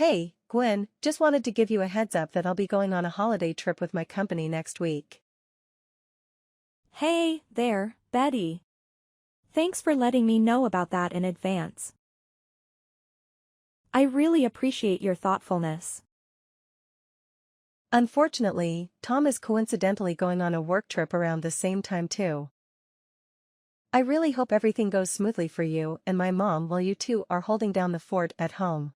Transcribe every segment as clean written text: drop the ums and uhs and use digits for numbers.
Hey, Gwen, just wanted to give you a heads up that I'll be going on a holiday trip with my company next week. Hey, there, Betty. Thanks for letting me know about that in advance. I really appreciate your thoughtfulness. Unfortunately, Tom is coincidentally going on a work trip around the same time too. I really hope everything goes smoothly for you and my mom while you two are holding down the fort at home.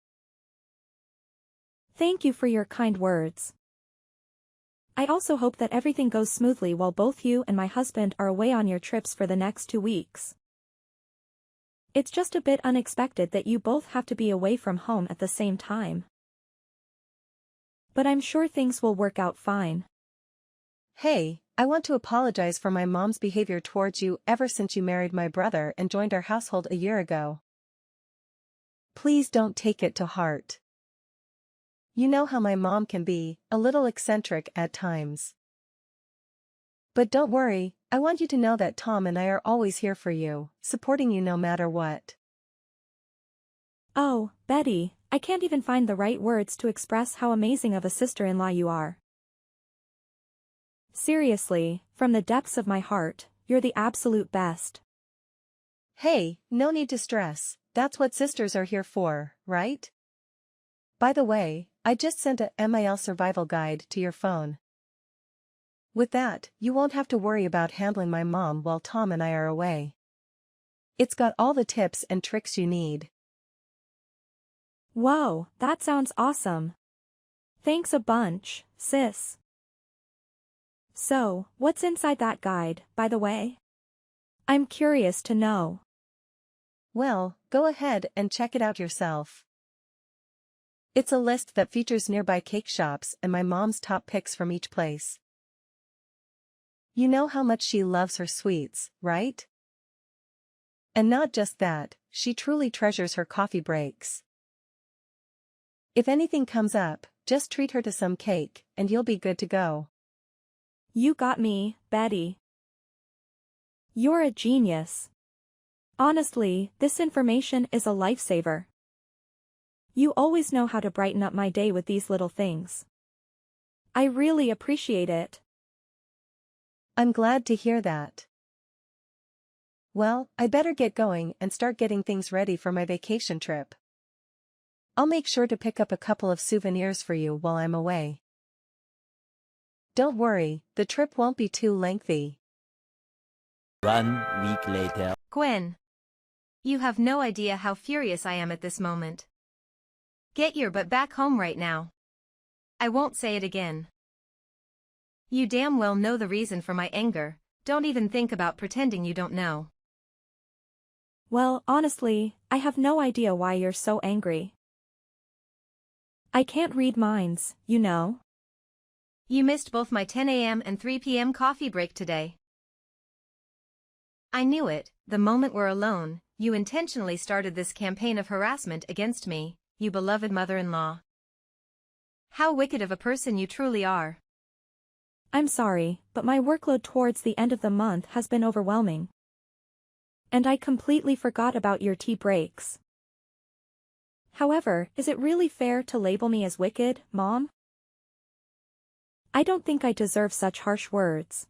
Thank you for your kind words. I also hope that everything goes smoothly while both you and my husband are away on your trips for the next 2 weeks. It's just a bit unexpected that you both have to be away from home at the same time. But I'm sure things will work out fine. Hey, I want to apologize for my mom's behavior towards you ever since you married my brother and joined our household a year ago. Please don't take it to heart. You know how my mom can be, a little eccentric at times. But don't worry, I want you to know that Tom and I are always here for you, supporting you no matter what. Oh, Betty, I can't even find the right words to express how amazing of a sister-in-law you are. Seriously, from the depths of my heart, you're the absolute best. Hey, no need to stress, that's what sisters are here for, right? By the way, I just sent a MIL survival guide to your phone. With that, you won't have to worry about handling my mom while Tom and I are away. It's got all the tips and tricks you need. Whoa, that sounds awesome. Thanks a bunch, sis. So, what's inside that guide, by the way? I'm curious to know. Well, go ahead and check it out yourself. It's a list that features nearby cake shops and my mom's top picks from each place. You know how much she loves her sweets, right? And not just that, she truly treasures her coffee breaks. If anything comes up, just treat her to some cake, and you'll be good to go. You got me, Betty. You're a genius. Honestly, this information is a lifesaver. You always know how to brighten up my day with these little things. I really appreciate it. I'm glad to hear that. Well, I better get going and start getting things ready for my vacation trip. I'll make sure to pick up a couple of souvenirs for you while I'm away. Don't worry, the trip won't be too lengthy. 1 week later. Gwen. You have no idea how furious I am at this moment. Get your butt back home right now. I won't say it again. You damn well know the reason for my anger, don't even think about pretending you don't know. Well, honestly, I have no idea why you're so angry. I can't read minds, you know. You missed both my 10 a.m. and 3 p.m. coffee break today. I knew it, the moment we're alone, you intentionally started this campaign of harassment against me, you beloved mother-in-law. How wicked of a person you truly are. I'm sorry, but my workload towards the end of the month has been overwhelming. And I completely forgot about your tea breaks. However, is it really fair to label me as wicked, Mom? I don't think I deserve such harsh words.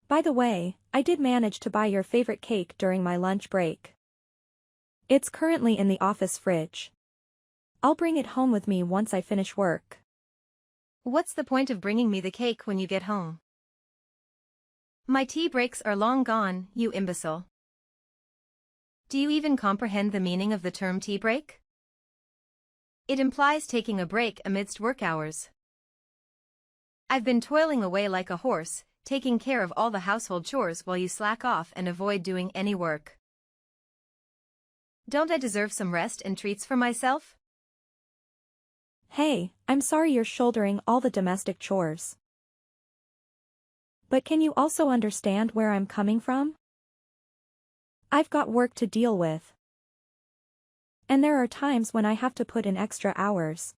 By the way, I did manage to buy your favorite cake during my lunch break. It's currently in the office fridge. I'll bring it home with me once I finish work. What's the point of bringing me the cake when you get home? My tea breaks are long gone, you imbecile. Do you even comprehend the meaning of the term tea break? It implies taking a break amidst work hours. I've been toiling away like a horse, taking care of all the household chores while you slack off and avoid doing any work. Don't I deserve some rest and treats for myself? Hey, I'm sorry you're shouldering all the domestic chores. But can you also understand where I'm coming from? I've got work to deal with. And there are times when I have to put in extra hours.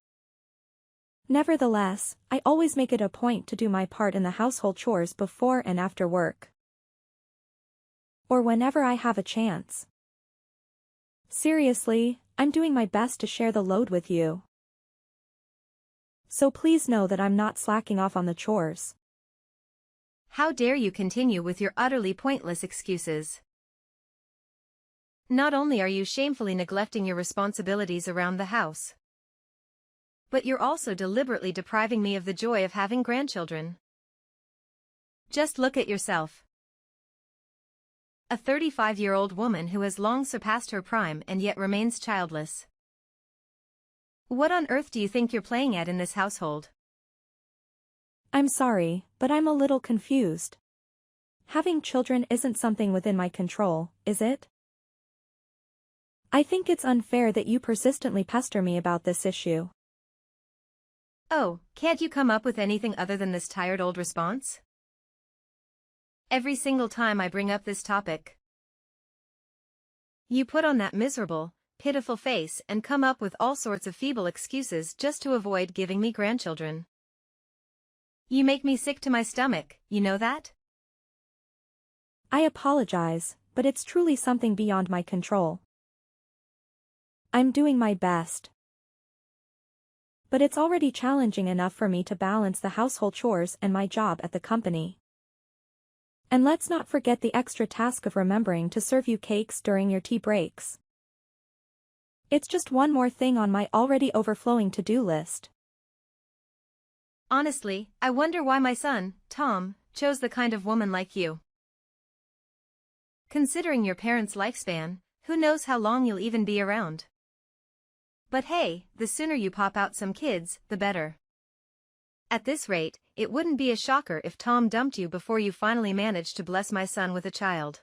Nevertheless, I always make it a point to do my part in the household chores before and after work. Or whenever I have a chance. Seriously, I'm doing my best to share the load with you. So please know that I'm not slacking off on the chores. How dare you continue with your utterly pointless excuses? Not only are you shamefully neglecting your responsibilities around the house, but you're also deliberately depriving me of the joy of having grandchildren. Just look at yourself. A 35-year-old woman who has long surpassed her prime and yet remains childless. What on earth do you think you're playing at in this household? I'm sorry, but I'm a little confused. Having children isn't something within my control, is it? I think it's unfair that you persistently pester me about this issue. Oh, can't you come up with anything other than this tired old response? Every single time I bring up this topic, you put on that miserable, pitiful face and come up with all sorts of feeble excuses just to avoid giving me grandchildren. You make me sick to my stomach, you know that? I apologize, but it's truly something beyond my control. I'm doing my best. But it's already challenging enough for me to balance the household chores and my job at the company. And let's not forget the extra task of remembering to serve you cakes during your tea breaks. It's just one more thing on my already overflowing to-do list. Honestly, I wonder why my son, Tom, chose the kind of woman like you. Considering your parents' lifespan, who knows how long you'll even be around. But hey, the sooner you pop out some kids, the better. At this rate, it wouldn't be a shocker if Tom dumped you before you finally managed to bless my son with a child.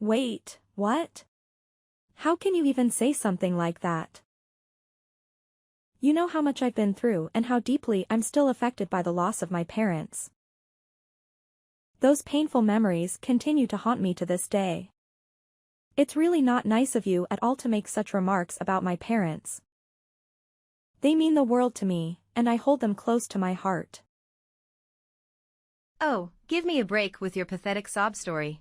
Wait, what? How can you even say something like that? You know how much I've been through and how deeply I'm still affected by the loss of my parents. Those painful memories continue to haunt me to this day. It's really not nice of you at all to make such remarks about my parents. They mean the world to me, and I hold them close to my heart. Oh, give me a break with your pathetic sob story.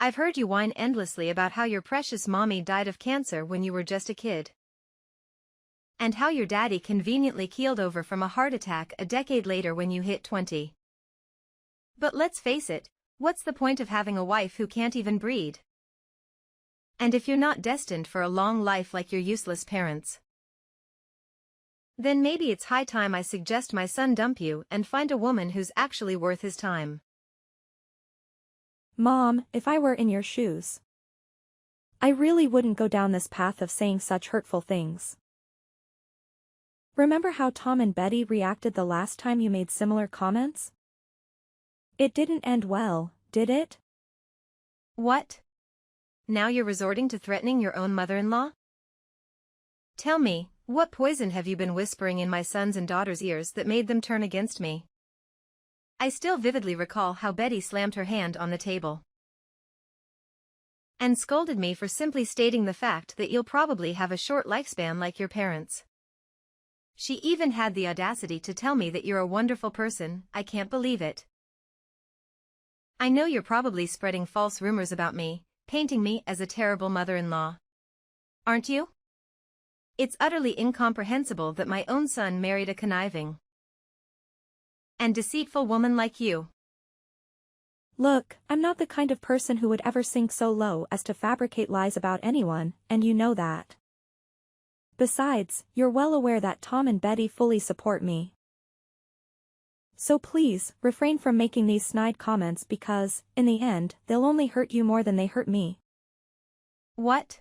I've heard you whine endlessly about how your precious mommy died of cancer when you were just a kid. And how your daddy conveniently keeled over from a heart attack a decade later when you hit 20. But let's face it, what's the point of having a wife who can't even breed? And if you're not destined for a long life like your useless parents, then maybe it's high time I suggest my son dump you and find a woman who's actually worth his time. Mom, if I were in your shoes, I really wouldn't go down this path of saying such hurtful things. Remember how Tom and Betty reacted the last time you made similar comments? It didn't end well, did it? What? Now you're resorting to threatening your own mother-in-law? Tell me, what poison have you been whispering in my sons and daughters' ears that made them turn against me? I still vividly recall how Betty slammed her hand on the table and scolded me for simply stating the fact that you'll probably have a short lifespan like your parents. She even had the audacity to tell me that you're a wonderful person. I can't believe it. I know you're probably spreading false rumors about me, painting me as a terrible mother-in-law. Aren't you? It's utterly incomprehensible that my own son married a conniving and deceitful woman like you. Look, I'm not the kind of person who would ever sink so low as to fabricate lies about anyone, and you know that. Besides, you're well aware that Tom and Betty fully support me. So please, refrain from making these snide comments because, in the end, they'll only hurt you more than they hurt me. What?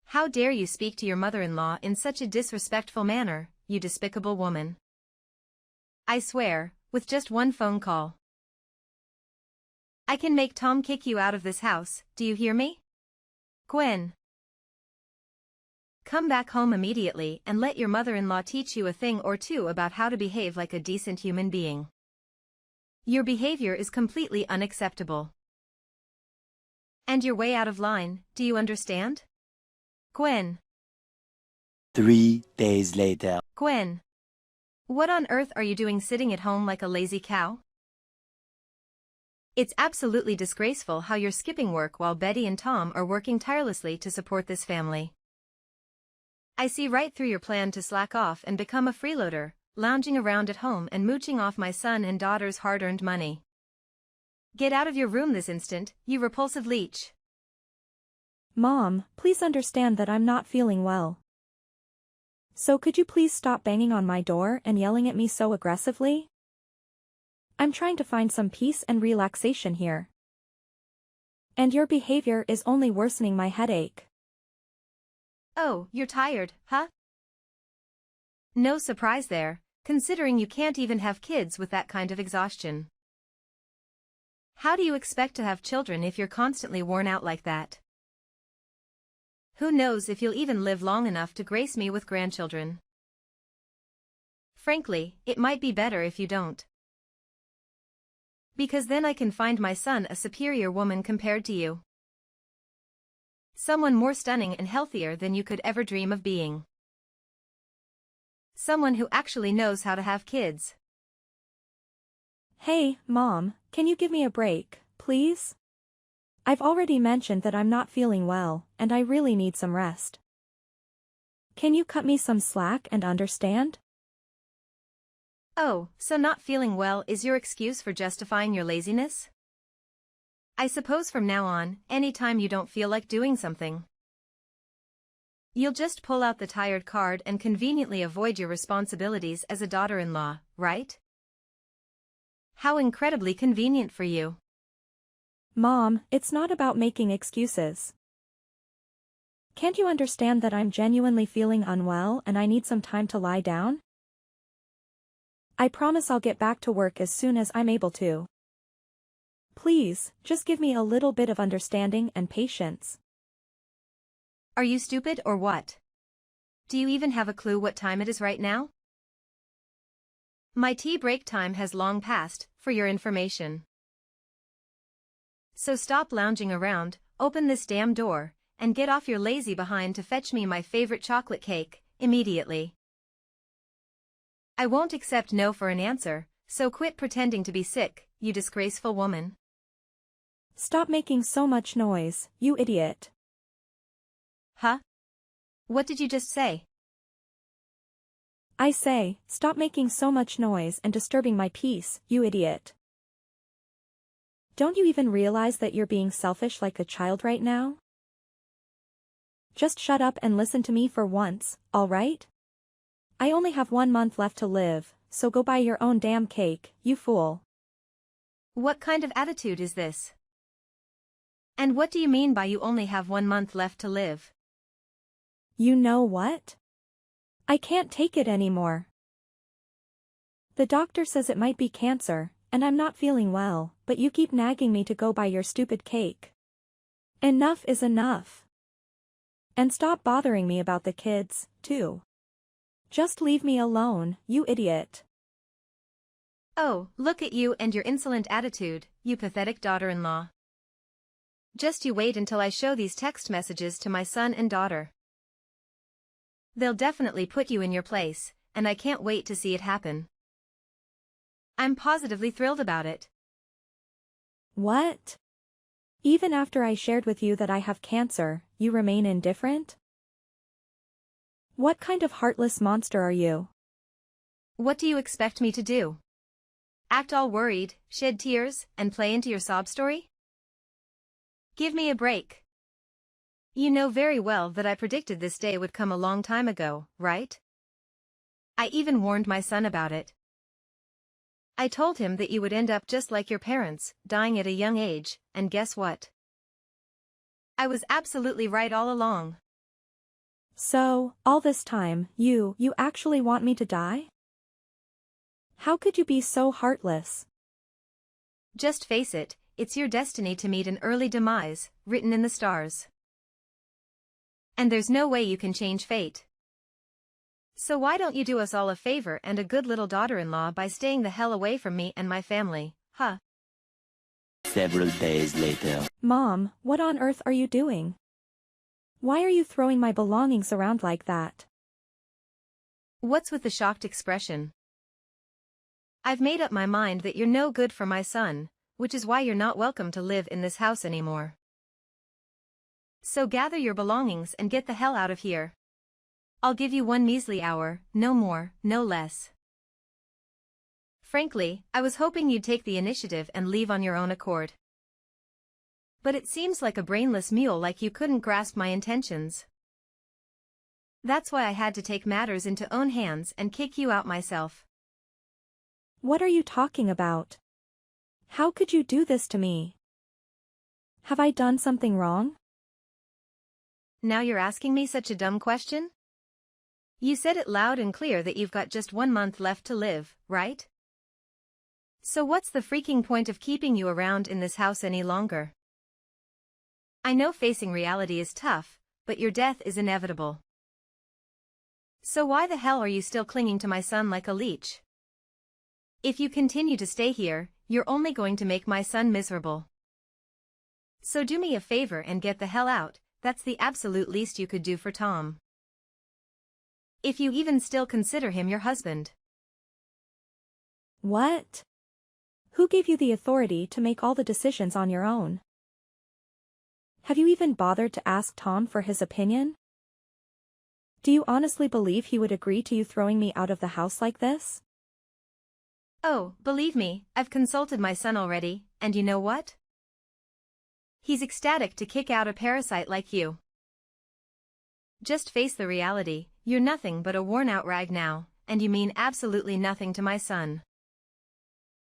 How dare you speak to your mother-in-law in such a disrespectful manner, you despicable woman? I swear, with just one phone call, I can make Tom kick you out of this house, do you hear me? Gwen. Come back home immediately and let your mother-in-law teach you a thing or two about how to behave like a decent human being. Your behavior is completely unacceptable. And you're way out of line, do you understand? Gwen. 3 days later. Gwen. What on earth are you doing sitting at home like a lazy cow? It's absolutely disgraceful how you're skipping work while Betty and Tom are working tirelessly to support this family. I see right through your plan to slack off and become a freeloader, lounging around at home and mooching off my son and daughter's hard-earned money. Get out of your room this instant, you repulsive leech. Mom, please understand that I'm not feeling well. So could you please stop banging on my door and yelling at me so aggressively? I'm trying to find some peace and relaxation here. And your behavior is only worsening my headache. Oh, you're tired, huh? No surprise there, considering you can't even have kids with that kind of exhaustion. How do you expect to have children if you're constantly worn out like that? Who knows if you'll even live long enough to grace me with grandchildren. Frankly, it might be better if you don't. Because then I can find my son a superior woman compared to you. Someone more stunning and healthier than you could ever dream of being. Someone who actually knows how to have kids. Hey, Mom, can you give me a break, please? I've already mentioned that I'm not feeling well, and I really need some rest. Can you cut me some slack and understand? Oh, so not feeling well is your excuse for justifying your laziness? I suppose from now on, anytime you don't feel like doing something, you'll just pull out the tired card and conveniently avoid your responsibilities as a daughter-in-law, right? How incredibly convenient for you. Mom, it's not about making excuses. Can't you understand that I'm genuinely feeling unwell and I need some time to lie down? I promise I'll get back to work as soon as I'm able to. Please, just give me a little bit of understanding and patience. Are you stupid or what? Do you even have a clue what time it is right now? My tea break time has long passed, for your information. So stop lounging around, open this damn door, and get off your lazy behind to fetch me my favorite chocolate cake, immediately. I won't accept no for an answer, so quit pretending to be sick, you disgraceful woman. Stop making so much noise, you idiot. Huh? What did you just say? I say, stop making so much noise and disturbing my peace, you idiot. Don't you even realize that you're being selfish like a child right now? Just shut up and listen to me for once, all right? I only have 1 month left to live, so go buy your own damn cake, you fool. What kind of attitude is this? And what do you mean by you only have 1 month left to live? You know what? I can't take it anymore. The doctor says it might be cancer, and I'm not feeling well, but you keep nagging me to go buy your stupid cake. Enough is enough. And stop bothering me about the kids, too. Just leave me alone, you idiot. Oh, look at you and your insolent attitude, you pathetic daughter-in-law. Just you wait until I show these text messages to my son and daughter. They'll definitely put you in your place, and I can't wait to see it happen. I'm positively thrilled about it. What? Even after I shared with you that I have cancer, you remain indifferent? What kind of heartless monster are you? What do you expect me to do? Act all worried, shed tears, and play into your sob story? Give me a break. You know very well that I predicted this day would come a long time ago, right? I even warned my son about it. I told him that you would end up just like your parents, dying at a young age, and guess what? I was absolutely right all along. So, all this time, you actually want me to die? How could you be so heartless? Just face it, it's your destiny to meet an early demise, written in the stars. And there's no way you can change fate. So why don't you do us all a favor and a good little daughter-in-law by staying the hell away from me and my family, huh? Several days later. Mom, what on earth are you doing? Why are you throwing my belongings around like that? What's with the shocked expression? I've made up my mind that you're no good for my son, which is why you're not welcome to live in this house anymore. So gather your belongings and get the hell out of here. I'll give you 1 measly hour, no more, no less. Frankly, I was hoping you'd take the initiative and leave on your own accord. But it seems like a brainless mule like you couldn't grasp my intentions. That's why I had to take matters into own hands and kick you out myself. What are you talking about? How could you do this to me? Have I done something wrong? Now you're asking me such a dumb question? You said it loud and clear that you've got just 1 month left to live, right? So what's the freaking point of keeping you around in this house any longer? I know facing reality is tough, but your death is inevitable. So why the hell are you still clinging to my son like a leech? If you continue to stay here, you're only going to make my son miserable. So do me a favor and get the hell out. That's the absolute least you could do for Tom. If you even still consider him your husband. What? Who gave you the authority to make all the decisions on your own? Have you even bothered to ask Tom for his opinion? Do you honestly believe he would agree to you throwing me out of the house like this? Oh, believe me, I've consulted my son already, and you know what? He's ecstatic to kick out a parasite like you. Just face the reality, you're nothing but a worn-out rag now, and you mean absolutely nothing to my son.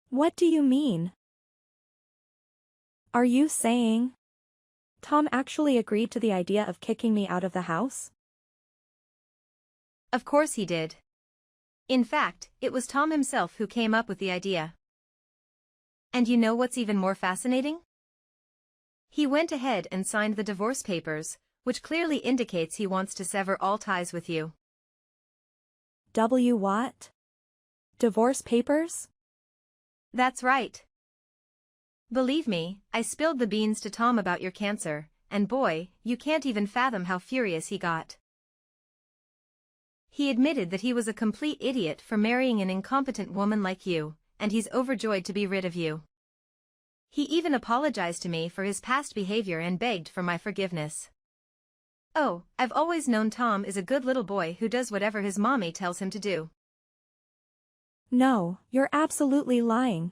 What do you mean? Are you saying Tom actually agreed to the idea of kicking me out of the house? Of course he did. In fact, it was Tom himself who came up with the idea. And you know what's even more fascinating? He went ahead and signed the divorce papers, which clearly indicates he wants to sever all ties with you. What? Divorce papers? That's right. Believe me, I spilled the beans to Tom about your cancer, and boy, you can't even fathom how furious he got. He admitted that he was a complete idiot for marrying an incompetent woman like you, and he's overjoyed to be rid of you. He even apologized to me for his past behavior and begged for my forgiveness. Oh, I've always known Tom is a good little boy who does whatever his mommy tells him to do. No, you're absolutely lying.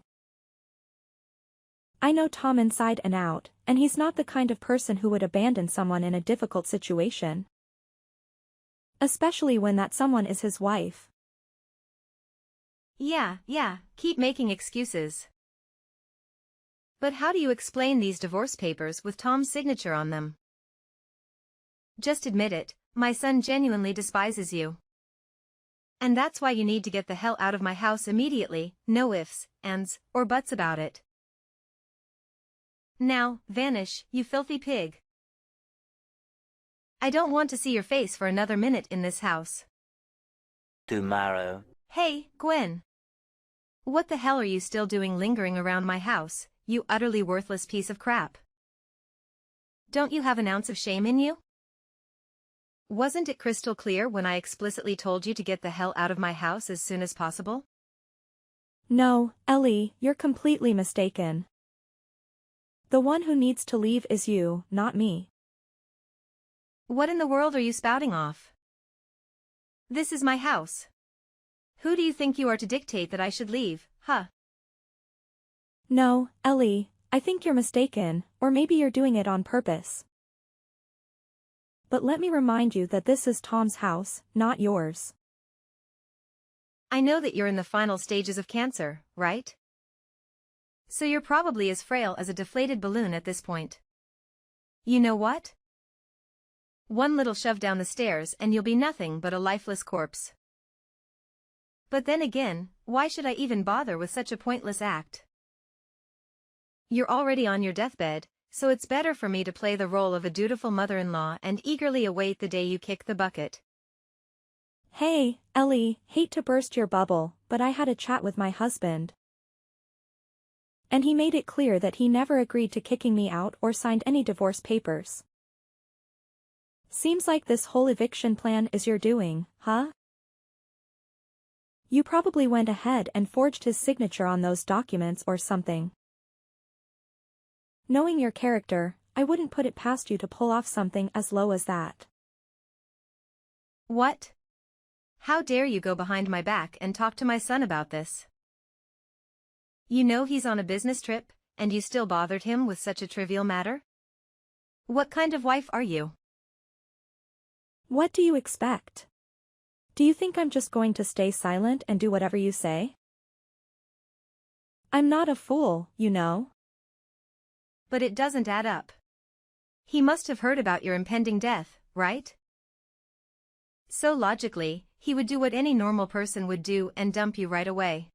I know Tom inside and out, and he's not the kind of person who would abandon someone in a difficult situation. Especially when that someone is his wife. Yeah, keep making excuses. But how do you explain these divorce papers with Tom's signature on them? Just admit it, my son genuinely despises you. And that's why you need to get the hell out of my house immediately, no ifs, ands, or buts about it. Now, vanish, you filthy pig. I don't want to see your face for another minute in this house. Tomorrow. Hey, Gwen. What the hell are you still doing lingering around my house, you utterly worthless piece of crap? Don't you have an ounce of shame in you? Wasn't it crystal clear when I explicitly told you to get the hell out of my house as soon as possible? No, Ellie, you're completely mistaken. The one who needs to leave is you, not me. What in the world are you spouting off? This is my house. Who do you think you are to dictate that I should leave, huh? No, Ellie, I think you're mistaken, or maybe you're doing it on purpose. But let me remind you that this is Tom's house, not yours. I know that you're in the final stages of cancer, right? So you're probably as frail as a deflated balloon at this point. You know what? One little shove down the stairs and you'll be nothing but a lifeless corpse. But then again, why should I even bother with such a pointless act? You're already on your deathbed, so it's better for me to play the role of a dutiful mother-in-law and eagerly await the day you kick the bucket. Hey, Ellie, hate to burst your bubble, but I had a chat with my husband. And he made it clear that he never agreed to kicking me out or signed any divorce papers. Seems like this whole eviction plan is your doing, huh? You probably went ahead and forged his signature on those documents or something. Knowing your character, I wouldn't put it past you to pull off something as low as that. What? How dare you go behind my back and talk to my son about this? You know he's on a business trip, and you still bothered him with such a trivial matter? What kind of wife are you? What do you expect? Do you think I'm just going to stay silent and do whatever you say? I'm not a fool, you know. But it doesn't add up. He must have heard about your impending death, right? So logically, he would do what any normal person would do and dump you right away.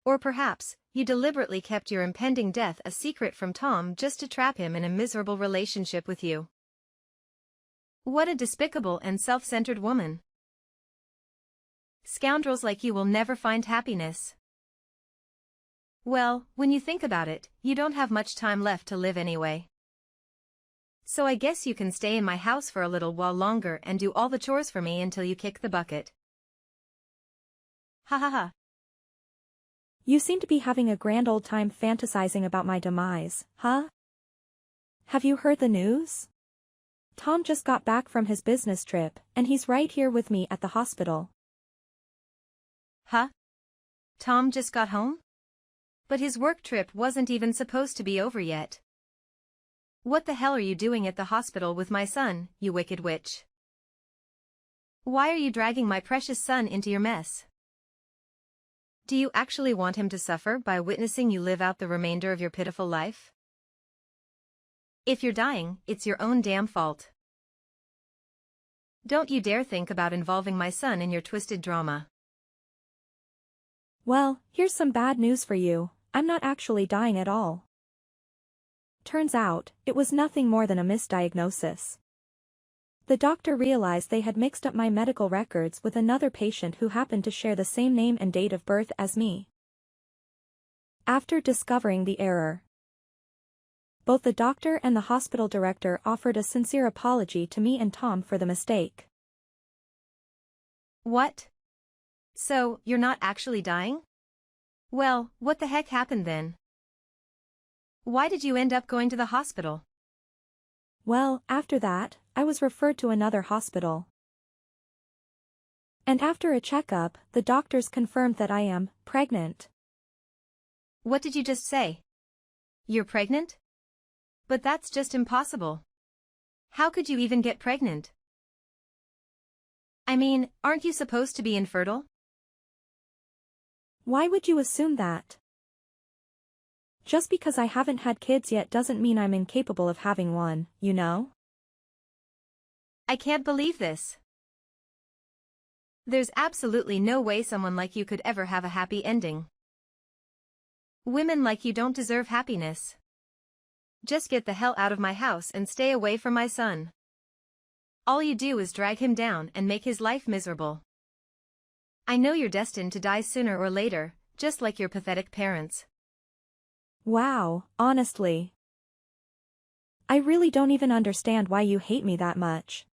Or perhaps, you deliberately kept your impending death a secret from Tom just to trap him in a miserable relationship with you. What a despicable and self-centered woman. Scoundrels like you will never find happiness. Well, when you think about it, you don't have much time left to live anyway. So I guess you can stay in my house for a little while longer and do all the chores for me until you kick the bucket. Ha ha ha. You seem to be having a grand old time fantasizing about my demise, huh? Have you heard the news? Tom just got back from his business trip, and he's right here with me at the hospital. Huh? Tom just got home? But his work trip wasn't even supposed to be over yet. What the hell are you doing at the hospital with my son, you wicked witch? Why are you dragging my precious son into your mess? Do you actually want him to suffer by witnessing you live out the remainder of your pitiful life? If you're dying, it's your own damn fault. Don't you dare think about involving my son in your twisted drama. Well, here's some bad news for you. I'm not actually dying at all. Turns out, it was nothing more than a misdiagnosis. The doctor realized they had mixed up my medical records with another patient who happened to share the same name and date of birth as me. After discovering the error, both the doctor and the hospital director offered a sincere apology to me and Tom for the mistake. What? So, you're not actually dying? Well, what the heck happened then? Why did you end up going to the hospital? Well, after that, I was referred to another hospital. And after a checkup, the doctors confirmed that I am pregnant. What did you just say? You're pregnant? But that's just impossible. How could you even get pregnant? I mean, aren't you supposed to be infertile? Why would you assume that? Just because I haven't had kids yet doesn't mean I'm incapable of having one, you know? I can't believe this. There's absolutely no way someone like you could ever have a happy ending. Women like you don't deserve happiness. Just get the hell out of my house and stay away from my son. All you do is drag him down and make his life miserable. I know you're destined to die sooner or later, just like your pathetic parents. Wow, honestly. I really don't even understand why you hate me that much.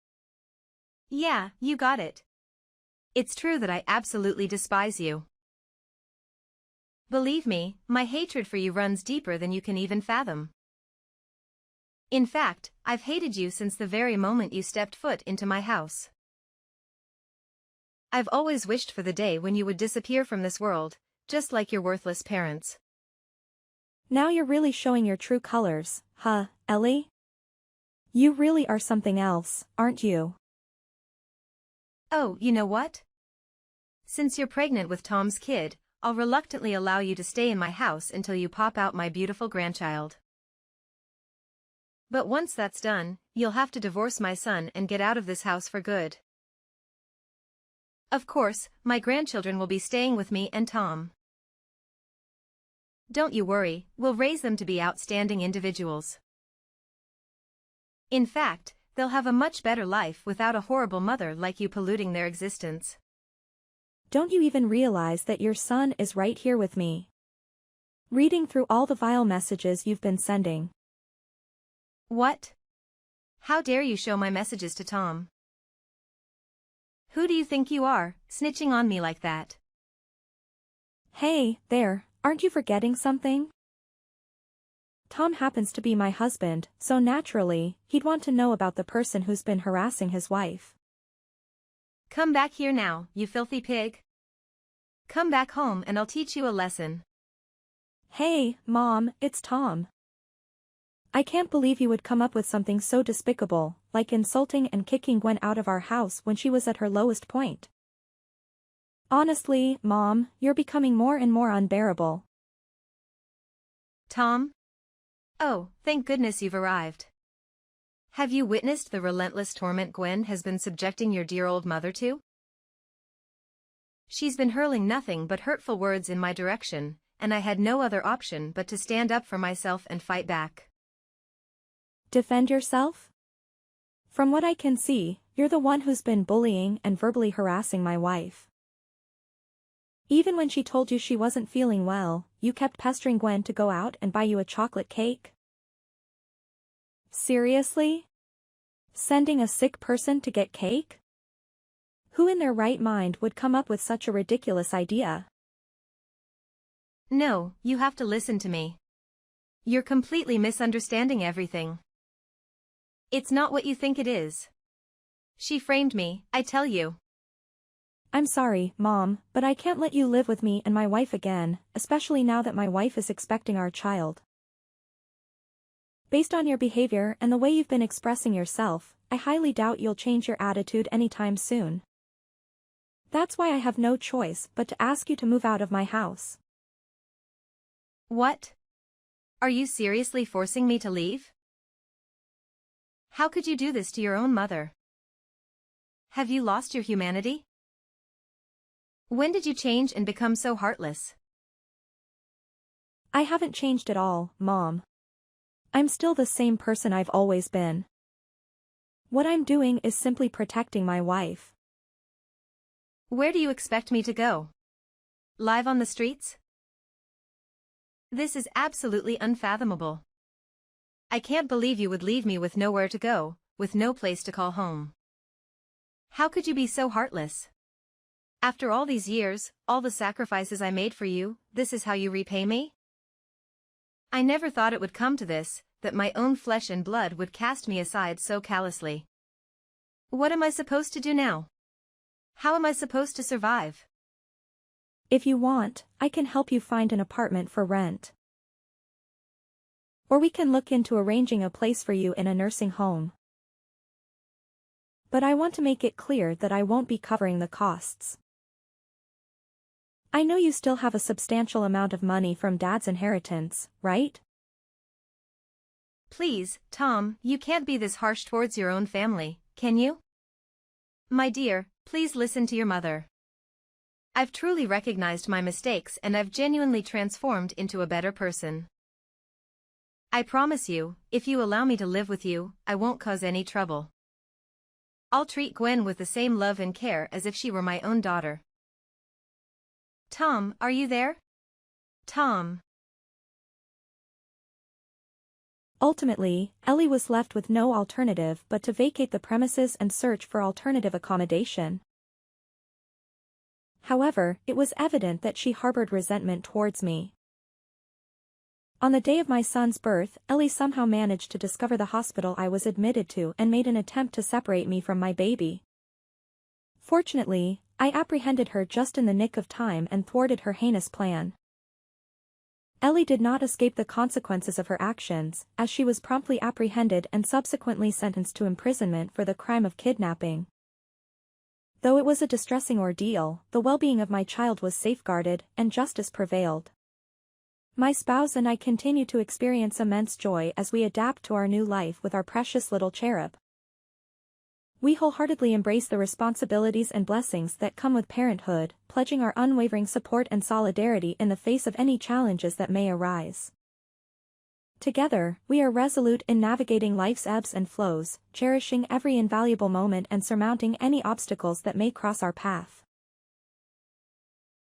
Yeah, you got it. It's true that I absolutely despise you. Believe me, my hatred for you runs deeper than you can even fathom. In fact, I've hated you since the very moment you stepped foot into my house. I've always wished for the day when you would disappear from this world, just like your worthless parents. Now you're really showing your true colors, huh, Ellie? You really are something else, aren't you? Oh, you know what? Since you're pregnant with Tom's kid, I'll reluctantly allow you to stay in my house until you pop out my beautiful grandchild. But once that's done, you'll have to divorce my son and get out of this house for good. Of course, my grandchildren will be staying with me and Tom. Don't you worry, we'll raise them to be outstanding individuals. In fact, they'll have a much better life without a horrible mother like you polluting their existence. Don't you even realize that your son is right here with me? Reading through all the vile messages you've been sending. What? How dare you show my messages to Tom? Who do you think you are, snitching on me like that? Hey, there, aren't you forgetting something? Tom happens to be my husband, so naturally, he'd want to know about the person who's been harassing his wife. Come back here now, you filthy pig. Come back home and I'll teach you a lesson. Hey, Mom, it's Tom. I can't believe you would come up with something so despicable, like insulting and kicking Gwen out of our house when she was at her lowest point. Honestly, Mom, you're becoming more and more unbearable. Tom? Oh, thank goodness you've arrived. Have you witnessed the relentless torment Gwen has been subjecting your dear old mother to? She's been hurling nothing but hurtful words in my direction, and I had no other option but to stand up for myself and fight back. Defend yourself? From what I can see, you're the one who's been bullying and verbally harassing my wife. Even when she told you she wasn't feeling well, you kept pestering Gwen to go out and buy you a chocolate cake? Seriously? Sending a sick person to get cake? Who in their right mind would come up with such a ridiculous idea? No, you have to listen to me. You're completely misunderstanding everything. It's not what you think it is. She framed me, I tell you. I'm sorry, Mom, but I can't let you live with me and my wife again, especially now that my wife is expecting our child. Based on your behavior and the way you've been expressing yourself, I highly doubt you'll change your attitude anytime soon. That's why I have no choice but to ask you to move out of my house. What? Are you seriously forcing me to leave? How could you do this to your own mother? Have you lost your humanity? When did you change and become so heartless? I haven't changed at all, Mom. I'm still the same person I've always been. What I'm doing is simply protecting my wife. Where do you expect me to go? Live on the streets? This is absolutely unfathomable. I can't believe you would leave me with nowhere to go, with no place to call home. How could you be so heartless? After all these years, all the sacrifices I made for you, this is how you repay me? I never thought it would come to this, that my own flesh and blood would cast me aside so callously. What am I supposed to do now? How am I supposed to survive? If you want, I can help you find an apartment for rent. Or we can look into arranging a place for you in a nursing home. But I want to make it clear that I won't be covering the costs. I know you still have a substantial amount of money from Dad's inheritance, right? Please, Tom, you can't be this harsh towards your own family, can you? My dear, please listen to your mother. I've truly recognized my mistakes and I've genuinely transformed into a better person. I promise you, if you allow me to live with you, I won't cause any trouble. I'll treat Gwen with the same love and care as if she were my own daughter. Tom, are you there? Tom. Ultimately, Ellie was left with no alternative but to vacate the premises and search for alternative accommodation. However, it was evident that she harbored resentment towards me. On the day of my son's birth, Ellie somehow managed to discover the hospital I was admitted to and made an attempt to separate me from my baby. Fortunately, I apprehended her just in the nick of time and thwarted her heinous plan. Ellie did not escape the consequences of her actions, as she was promptly apprehended and subsequently sentenced to imprisonment for the crime of kidnapping. Though it was a distressing ordeal, the well-being of my child was safeguarded, and justice prevailed. My spouse and I continue to experience immense joy as we adapt to our new life with our precious little cherub. We wholeheartedly embrace the responsibilities and blessings that come with parenthood, pledging our unwavering support and solidarity in the face of any challenges that may arise. Together, we are resolute in navigating life's ebbs and flows, cherishing every invaluable moment and surmounting any obstacles that may cross our path.